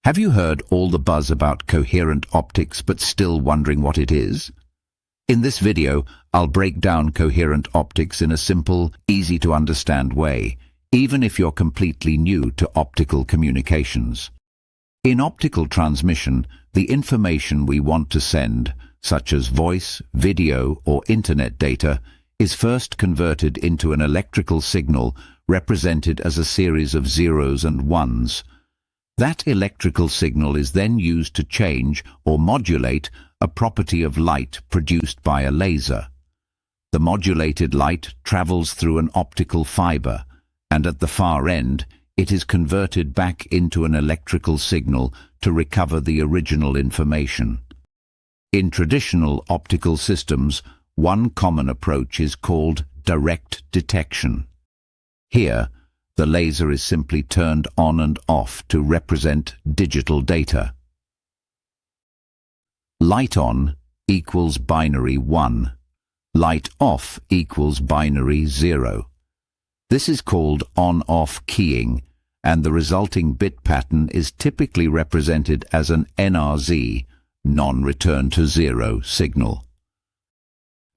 Have you heard all the buzz about coherent optics but still wondering what it is? In this video, I'll break down coherent optics in a simple, easy-to-understand way, even if you're completely new to optical communications. In optical transmission, the information we want to send, such as voice, video, or internet data, is first converted into an electrical signal represented as a series of zeros and ones. That electrical signal is then used to change or modulate a property of light produced by a laser. The modulated light travels through an optical fiber, and at the far end, it is converted back into an electrical signal to recover the original information. In traditional optical systems, one common approach is called direct detection. Here, the laser is simply turned on and off to represent digital data. Light on equals binary 1. Light off equals binary 0. This is called on-off keying, and the resulting bit pattern is typically represented as an NRZ, non-return to zero signal.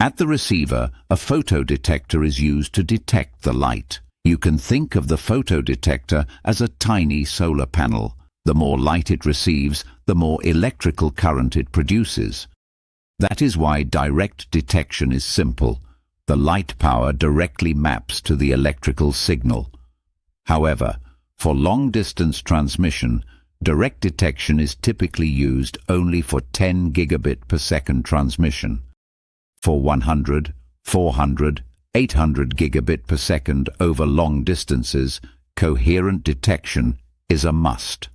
At the receiver, a photodetector is used to detect the light. You can think of the photodetector as a tiny solar panel. The more light it receives, the more electrical current it produces. That is why direct detection is simple. The light power directly maps to the electrical signal. However, for long-distance transmission, direct detection is typically used only for 10 gigabit per second transmission. For 100, 400, 800 gigabit per second over long distances, coherent detection is a must.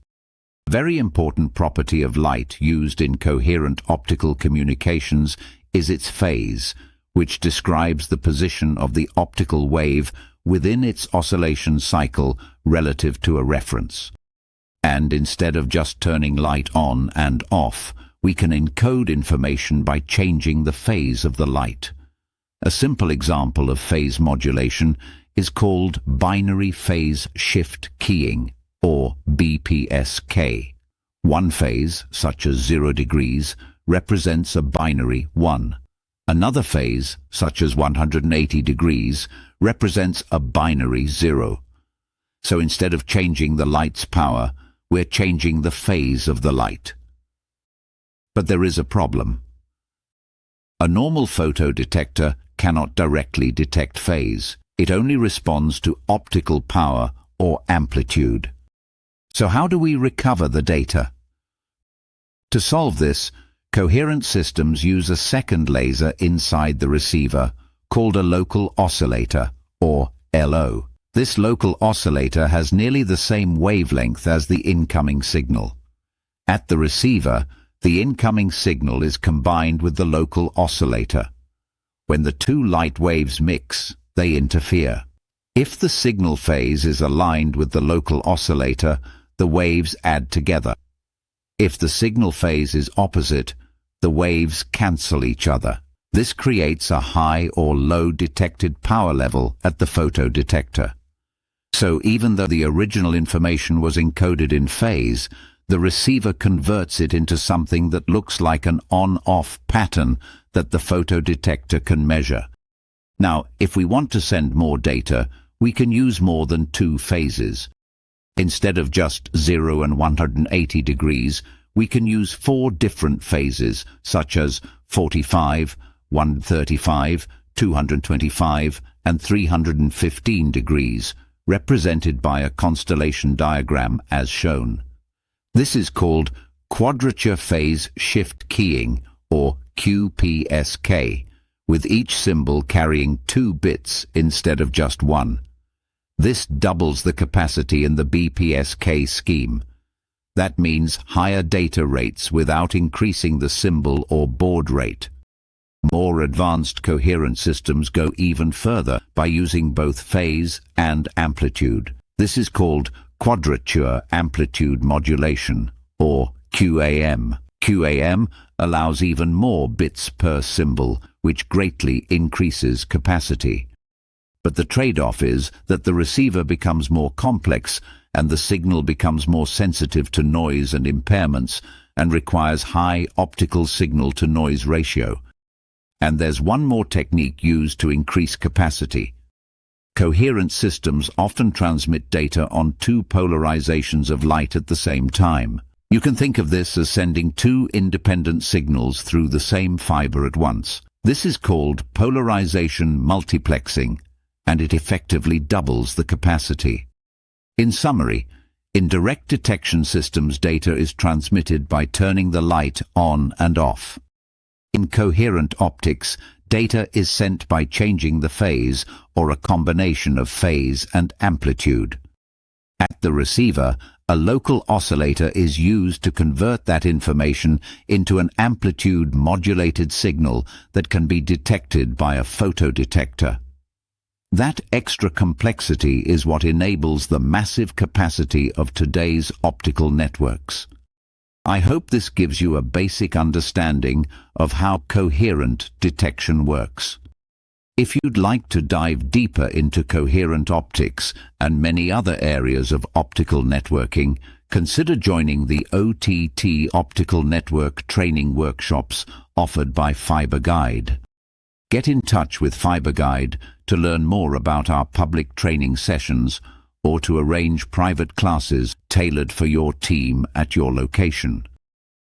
A very important property of light used in coherent optical communications is its phase, which describes the position of the optical wave within its oscillation cycle relative to a reference. And instead of just turning light on and off, we can encode information by changing the phase of the light. A simple example of phase modulation is called binary phase shift keying, or BPSK. One phase, such as 0 degrees, represents a binary 1. Another phase, such as 180 degrees, represents a binary 0. So instead of changing the light's power, we're changing the phase of the light. But there is a problem. A normal photodetector cannot directly detect phase. It only responds to optical power or amplitude. So how do we recover the data? To solve this, coherent systems use a second laser inside the receiver called a local oscillator, or LO. This local oscillator has nearly the same wavelength as the incoming signal. At the receiver, the incoming signal is combined with the local oscillator. When the two light waves mix, they interfere. If the signal phase is aligned with the local oscillator, the waves add together. If the signal phase is opposite, the waves cancel each other. This creates a high or low detected power level at the photodetector. So even though the original information was encoded in phase, the receiver converts it into something that looks like an on-off pattern that the photodetector can measure. Now, if we want to send more data, we can use more than two phases. Instead of just 0 and 180 degrees, we can use 4 different phases, such as 45, 135, 225, and 315 degrees, represented by a constellation diagram as shown. This is called quadrature phase shift keying, or QPSK, with each symbol carrying 2 bits instead of just 1. This doubles the capacity in the BPSK scheme. That means higher data rates without increasing the symbol or baud rate. More advanced coherent systems go even further by using both phase and amplitude. This is called quadrature amplitude modulation, or QAM. QAM allows even more bits per symbol, which greatly increases capacity. But the trade-off is that the receiver becomes more complex and the signal becomes more sensitive to noise and impairments and requires high optical signal-to-noise ratio. And there's one more technique used to increase capacity. Coherent systems often transmit data on two polarizations of light at the same time. You can think of this as sending two independent signals through the same fiber at once. This is called polarization multiplexing, and it effectively doubles the capacity. In summary, in direct detection systems, data is transmitted by turning the light on and off. In coherent optics, data is sent by changing the phase or a combination of phase and amplitude. At the receiver, a local oscillator is used to convert that information into an amplitude-modulated signal that can be detected by a photodetector. That extra complexity is what enables the massive capacity of today's optical networks. I hope this gives you a basic understanding of how coherent detection works. If you'd like to dive deeper into coherent optics and many other areas of optical networking, consider joining the OTT Optical Network training workshops offered by FiberGuide. Get in touch with FiberGuide to learn more about our public training sessions or to arrange private classes tailored for your team at your location.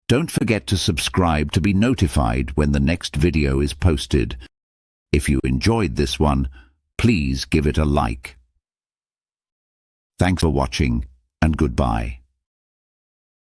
Don't forget to subscribe to be notified when the next video is posted. If you enjoyed this one, please give it a like. Thanks for watching, and goodbye.